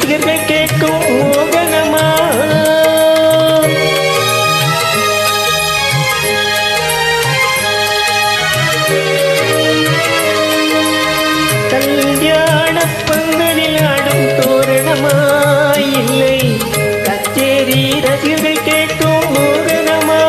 ரசிகர்கள் கேட்கும் மோகனமா கல்யாண பந்தலில் ஆடும் தோரணமா இல்லை கச்சேரி ரசிகர்கள் கேட்கும் மோகனமா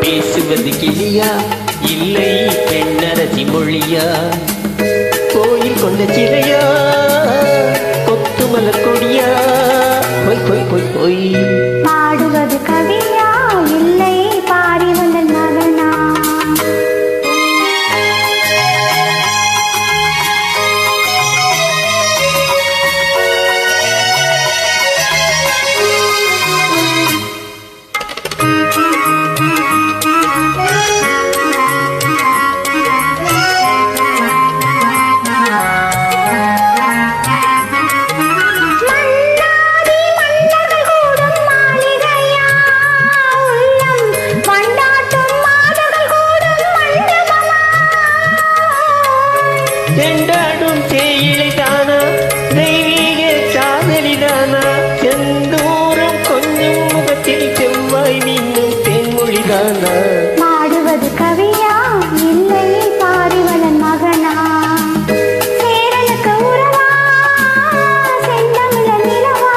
பேசுவது கிளியா இல்லை பெண்ணரசி மொழியா கோயில் கொண்ட சிலையா கொத்து மலர் கொடியா பொய் பொய் பொய் பொய் பாடுவது கவியா இல்லை பாடி வந்த மகனா செண்டாடும் தேயிலைதானா தெய்வீக காதலிதானா செந்தூரம் கொஞ்சம் முகத்தில் செவ்வாய் மீண்டும் தென்மொழிதானா பாடுவது கவியா இல்லை பாரிவளன் மகனா சேரனுக்கு உறவா செந்தமிழ நிலவா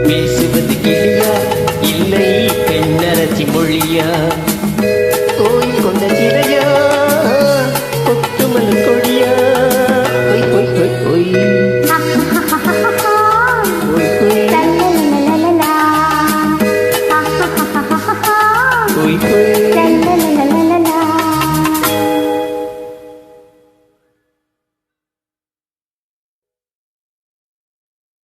பேசுவது கிளியா இல்லை பெண்ணரசி மொழியா கோயில் கொண்ட சிலையா கொத்து மலர் கொடியா பொய் பொய் பொய் பொய் பொய் பொய் பொய் பொய்